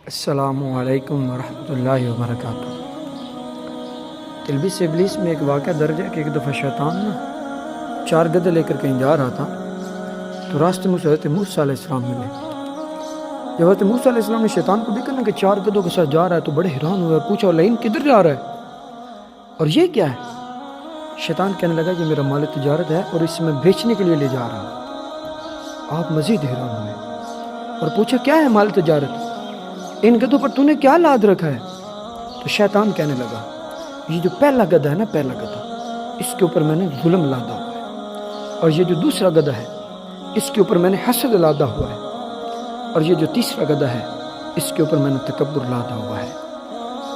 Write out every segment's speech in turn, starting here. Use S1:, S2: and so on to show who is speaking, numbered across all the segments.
S1: السلام علیکم ورحمۃ اللہ وبرکاتہ۔ تلبیس ابلیس میں ایک واقعہ درج ہے کہ ایک دفعہ شیطان چار گدھے لے کر کہیں جا رہا تھا، تو راستے میں حضرت موسیٰ علیہ السلام ملے۔ جب حضرت موسیٰ علیہ السلام نے شیطان کو دیکھا نا کہ چار گدھوں کے ساتھ جا رہا ہے تو بڑے حیران ہوئے اور پوچھا لئن کدھر جا رہا ہے اور یہ کیا ہے؟ شیطان کہنے لگا یہ میرا مال تجارت ہے اور اسے میں بیچنے کے لیے لے جا رہا ہوں۔ آپ مزید حیران ہوئے اور پوچھا کیا ہے مال تجارت، ان گدھوں پر تو نے کیا لاد رکھا ہے؟ تو شیطان کہنے لگا یہ جو پہلا گدھا ہے نا، پہلا گدھا، اس کے اوپر میں نے ظلم لادا ہوا ہے، اور یہ جو دوسرا گدھا ہے اس کے اوپر میں نے حسد لادا ہوا ہے، اور یہ جو تیسرا گدھا ہے اس کے اوپر میں نے تکبر لادا ہوا ہے۔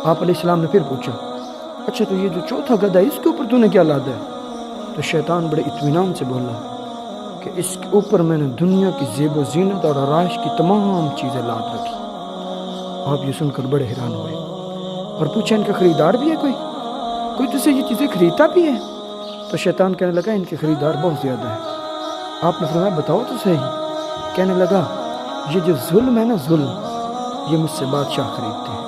S1: آپ علیہ السلام نے پھر پوچھا اچھا تو یہ جو چوتھا گدھا ہے اس کے اوپر تو نے کیا لادا ہے؟ تو شیطان بڑے اطمینان سے بولا کہ اس کے اوپر میں نے دنیا کی زیب و زینت اور آرائش کی تمام چیزیں لاد رکھی۔ آپ یہ سن کر بڑے حیران ہوئے اور پوچھا ان کا خریدار بھی ہے کوئی تجھ سے یہ چیزیں خریدتا بھی ہے؟ تو شیطان کہنے لگا ان کے خریدار بہت زیادہ ہیں۔ آپ نے فرمایا بتاؤ تو صحیح۔ کہنے لگا یہ جو ظلم ہے نا، ظلم، یہ مجھ سے بادشاہ خریدتے ہیں،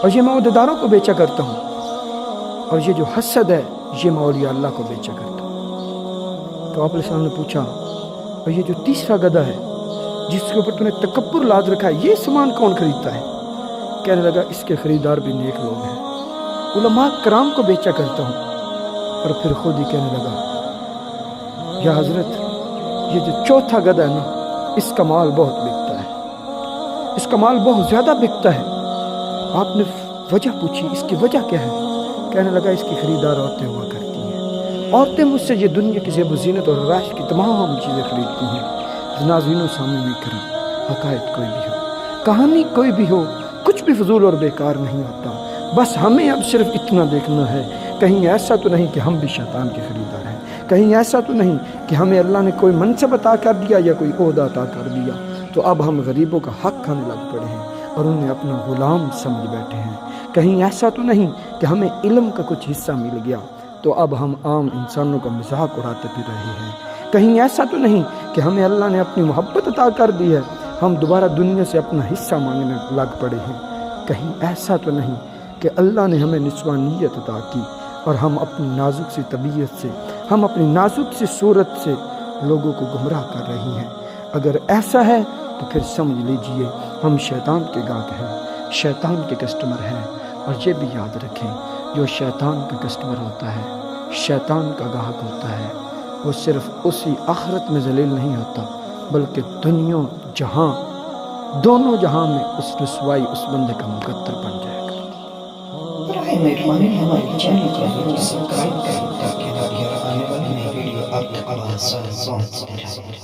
S1: اور یہ میں عہدیداروں کو بیچا کرتا ہوں، اور یہ جو حسد ہے یہ میں اولیاء اللہ کو بیچا کرتا ہوں۔ تو آپ علیہ السلام نے پوچھا اور یہ جو تیسرا گدھا ہے جس کے اوپر تو نے تکبر لاد رکھا ہے یہ سامان کون خریدتا ہے؟ کہنے لگا اس کے خریدار بھی نیک لوگ ہیں، علماء کرام کو بیچا کرتا ہوں۔ اور پھر خود ہی کہنے لگا یا حضرت یہ جو چوتھا گدھا ہے نا اس کا مال بہت بکتا ہے، اس کا مال بہت زیادہ بکتا ہے۔ آپ نے وجہ پوچھی اس کی وجہ کیا ہے؟ کہنے لگا اس کی خریدار عورتیں ہوا کرتی ہیں، عورتیں مجھ سے یہ دنیا کی زیب و زینت اور رائش کی تمام چیزیں خریدتی ہیں۔ ناظرینوں سامنے بھی کرم، حقائق کوئی بھی ہو، کہانی کوئی بھی ہو، کچھ بھی فضول اور بیکار نہیں ہوتا، بس ہمیں اب صرف اتنا دیکھنا ہے کہیں ایسا تو نہیں کہ ہم بھی شیطان کے خریدار ہیں، کہیں ایسا تو نہیں کہ ہمیں اللہ نے کوئی منصب عطا کر دیا یا کوئی عہدہ عطا کر دیا تو اب ہم غریبوں کا حق کھانے لگ پڑے ہیں اور انہیں اپنا غلام سمجھ بیٹھے ہیں، کہیں ایسا تو نہیں کہ ہمیں علم کا کچھ حصہ مل گیا تو اب ہم عام انسانوں کا مذاق اڑاتے پھر رہے ہیں، کہیں ایسا تو نہیں کہ ہمیں اللہ نے اپنی محبت عطا کر دی ہے ہم دوبارہ دنیا سے اپنا حصہ مانگنے لگ پڑے ہیں، کہیں ایسا تو نہیں کہ اللہ نے ہمیں نسوانیت عطا کی اور ہم اپنی نازک سی طبیعت سے، ہم اپنی نازک سی صورت سے لوگوں کو گمراہ کر رہی ہیں۔ اگر ایسا ہے تو پھر سمجھ لیجئے ہم شیطان کے گاہک ہیں، شیطان کے کسٹمر ہیں، اور یہ بھی یاد رکھیں جو شیطان کا کسٹمر ہوتا ہے، شیطان کا گاہک ہوتا ہے، وہ صرف اسی آخرت میں ذلیل نہیں ہوتا بلکہ دنیا جہاں، دونوں جہاں میں اس رسوائی اس بندے کا مقدر بن جائے گا۔
S2: برائے مہربانی ہمارے چینل کو سبسکرائب کریں تاکہ آنے والی ویڈیو آپ تک آسان پہنچ جائے۔